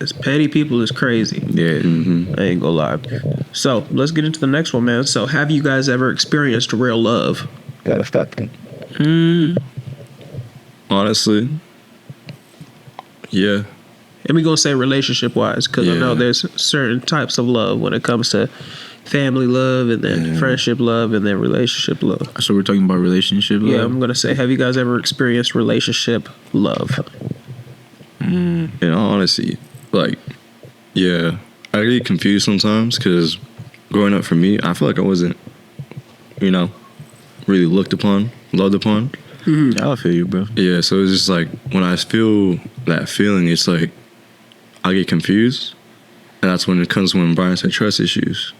Because petty people is crazy. Yeah. I ain't gonna lie. So let's get into the next one, man. So have you guys ever experienced real love? Gotta stop them. Honestly, yeah. And we gonna say relationship wise, because I know there's certain types of love when it comes to family love, and then friendship love, and then relationship love. So we're talking about relationship love? Yeah, I'm gonna say, have you guys ever experienced relationship love? In all honesty, like, yeah, I get confused sometimes because growing up for me, I feel like I wasn't, really loved upon. I feel you, bro. Yeah, so it's just like when I feel that feeling, it's like I get confused, and that's when it comes when Brian said trust issues.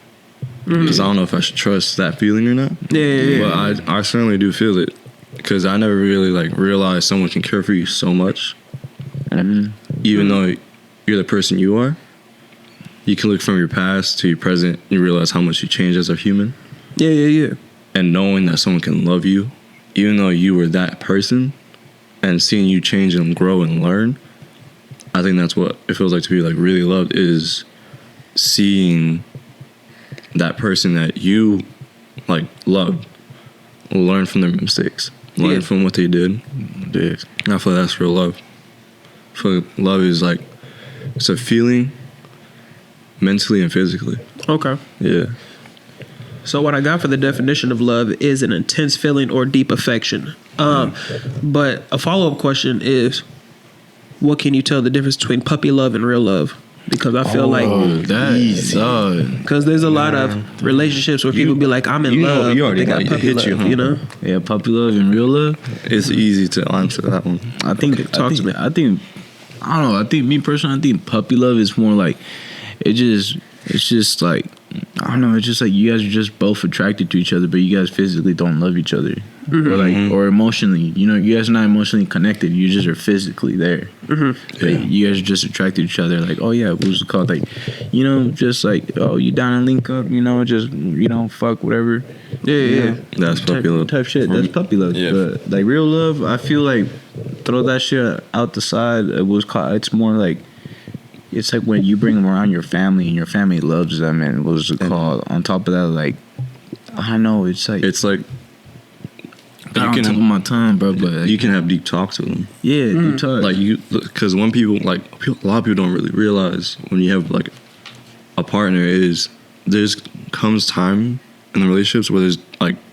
Because I don't know if I should trust that feeling or not. Yeah. But I certainly do feel it because I never really realized someone can care for you so much. Even though you're the person you are, you can look from your past to your present and you realize how much you changed as a human. Yeah. And knowing that someone can love you, even though you were that person, and seeing you change and grow and learn, I think that's what it feels like to be really loved, is seeing that person that you loved learn from their mistakes, learn from what they did. And I feel like that's real love. I feel like love is it's a feeling mentally and physically. Okay. Yeah. So what I got for the definition of love is an intense feeling or deep affection. But a follow-up question is, what can you tell the difference between puppy love and real love? Because I feel because there's a lot of relationships where people be like, I'm in love. You already they got puppy hit love, you, huh? Yeah, puppy love and real love. It's easy to answer that one. I think I don't know. I think me personally, I think puppy love is more like it's just like, I don't know. It's just like you guys are just both attracted to each other, but you guys physically don't love each other, or emotionally. You guys are not emotionally connected. You just are physically there. You guys are just attracted to each other. Like, oh yeah, what's it called? Like, just like, oh, you down and link up. Just fuck whatever. Yeah. That's puppy love type shit. That's puppy love. Yeah. But real love, I feel like throw that shit out the side. It's more like. It's like when you bring them around your family and your family loves them, and what's it called? On top of that, I know it's like on top of my tongue, bro. But you can have deep talks with them. Yeah, deep talk. Because when people a lot of people don't really realize when you have a partner is there's comes time in the relationships where there's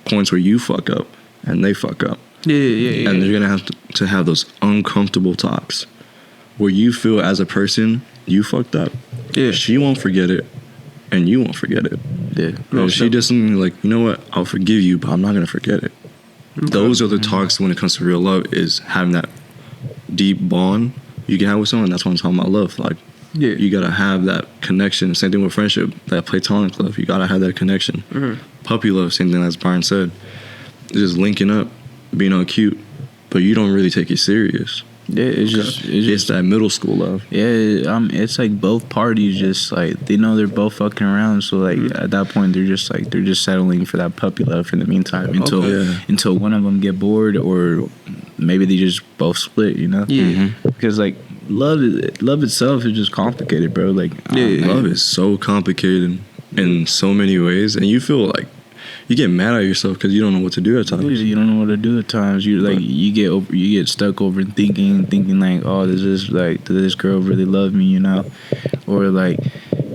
points where you fuck up and they fuck up. Yeah. And they're gonna have to have those uncomfortable talks where you feel as a person you fucked up. Yeah. She won't forget it, and you won't forget it. Yeah. No, she does something you know what? I'll forgive you, but I'm not gonna forget it. Okay. Those are the talks when it comes to real love, is having that deep bond you can have with someone. That's what I'm talking about love. You gotta have that connection. Same thing with friendship, that platonic love. You gotta have that connection. Puppy love, same thing as Brian said. Just linking up, being all cute, but you don't really take it serious. Yeah, it's just that middle school love. Yeah, it's like both parties just they know they're both fucking around. So at that point they're just settling for that puppy love in the meantime until one of them get bored, or maybe they just both split. Because love itself is just complicated, bro. Love is so complicated in so many ways, and you feel you get mad at yourself because you don't know what to do at times. You don't know what to do at times. You get stuck overthinking oh, does this girl really love me? Or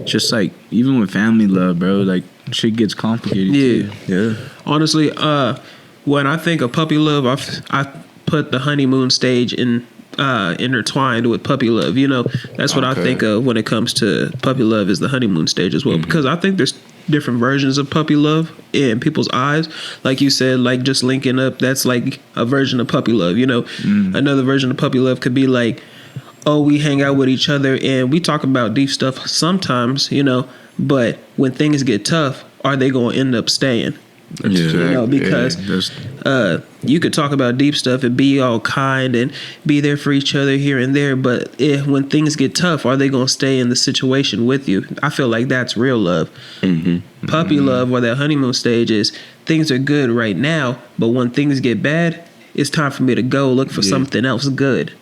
just even with family love, bro. Shit gets complicated. Yeah. Honestly, when I think of puppy love, I put the honeymoon stage intertwined with puppy love. That's what I think of when it comes to puppy love, is the honeymoon stage as well. Because I think there's different versions of puppy love in people's eyes. Like you said, just linking up, that's a version of puppy love. Another version of puppy love could be oh, we hang out with each other and we talk about deep stuff sometimes, but when things get tough, are they going to end up staying? Because you could talk about deep stuff and be all kind and be there for each other here and there, but when things get tough, are they going to stay in the situation with you? I feel like that's real love. Puppy love, or that honeymoon stage, is things are good right now, but when things get bad, it's time for me to go look for something else good,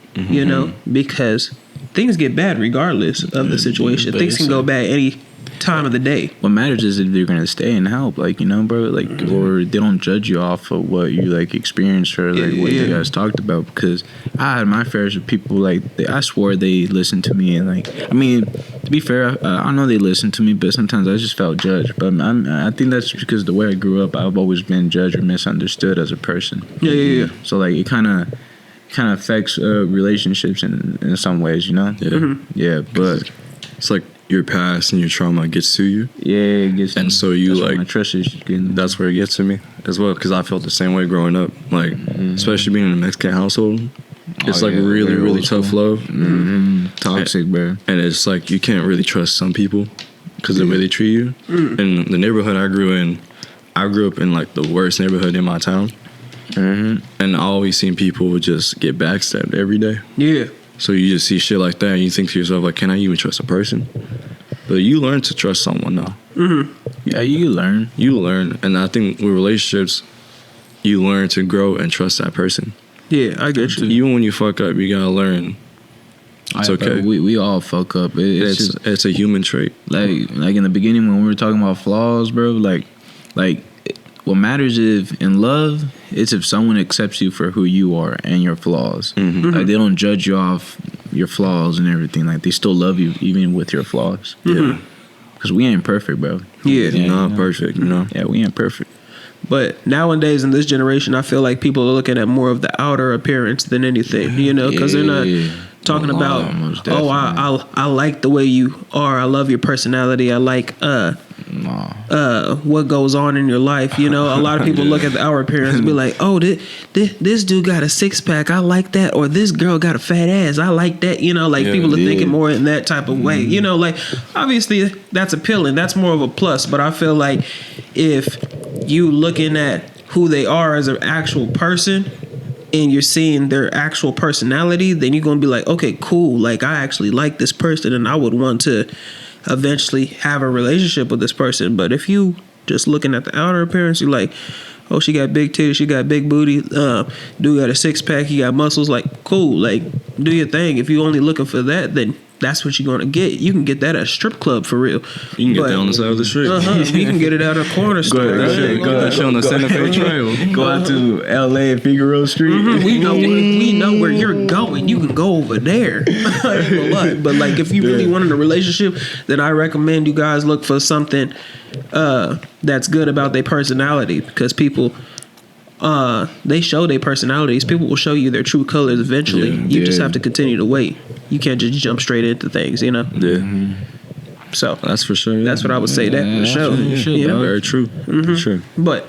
because things get bad regardless of the situation. but Things can go bad any time of the day. What matters is if they're gonna stay and help, like, you know, bro, like, or they don't judge you off of what you like experienced or like what you guys talked about. Because I had my fair share of people like I swore they listened to me, and like, I mean, to be fair, I know they listened to me, but sometimes I just felt judged. But I think that's because the way I grew up, I've always been judged or misunderstood as a person. Yeah. So like it kind of affects relationships in some ways, you know. Yeah, but It's like your past and your trauma gets to you. yeah, it gets, And so you that's where like my trust issues getting. that's where it gets to me as well, because I felt the same way growing up, like especially being in a Mexican household. It's Oh, like yeah, really very really old tough school. love, Toxic, bro. and it's like you can't really trust some people because the way they treat you. In the neighborhood I grew up in like the worst neighborhood in my town, and I always seen people would just get backstabbed every day. Yeah. So you just see shit like that, and you think to yourself, like, can I even trust a person? But you learn to trust someone now. Yeah, you learn. You learn, and I think with relationships, you learn to grow and trust that person. Yeah, I get you. Even when you fuck up, you gotta learn. It's okay. We all fuck up. It's a human trait. Like in the beginning when we were talking about flaws, bro. Like what matters if in love, it's if someone accepts you for who you are and your flaws. Like they don't judge you off your flaws and everything. Like they still love you even with your flaws. Yeah, Because we ain't perfect, bro. Yeah. not perfect, you know. Yeah, we ain't perfect. But nowadays in this generation, I feel like people are looking at more of the outer appearance than anything, you know, because they're not talking about, most oh, I like the way you are. I love your personality. I like what goes on in your life. You know, a lot of people look at the outer appearance and be like, oh, this dude got a six pack. I like that. Or this girl got a fat ass. I like that. You know, like people are thinking more in that type of way. You know, like obviously that's appealing. That's more of a plus. But I feel like if you looking at who they are as an actual person and you're seeing their actual personality, then you're going to be like, okay, cool. Like I actually like this person and I would want to eventually have a relationship with this person. But if you just looking at the outer appearance, you're like, oh, she got big titties, she got big booty, dude got a six pack, he got muscles, like cool, like do your thing. If you only looking for that, then that's what you're gonna get. You can get that at a strip club for real. You can get that on the side of the street. You can get it out of a corner store. Go that shit on the Santa Fe Trail. Go out to L.A. and Figueroa Street. We know where you're going. You can go over there. I ain't gonna lie. But like, if you really wanted a relationship, then I recommend you guys look for something that's good about their personality, because people they show their personalities. People will show you their true colors eventually. You just have to continue to wait. You can't just jump straight into things, you know. Yeah. So That's for sure. that's what I would say. That for sure. Yeah, Yeah. Very true. For sure. But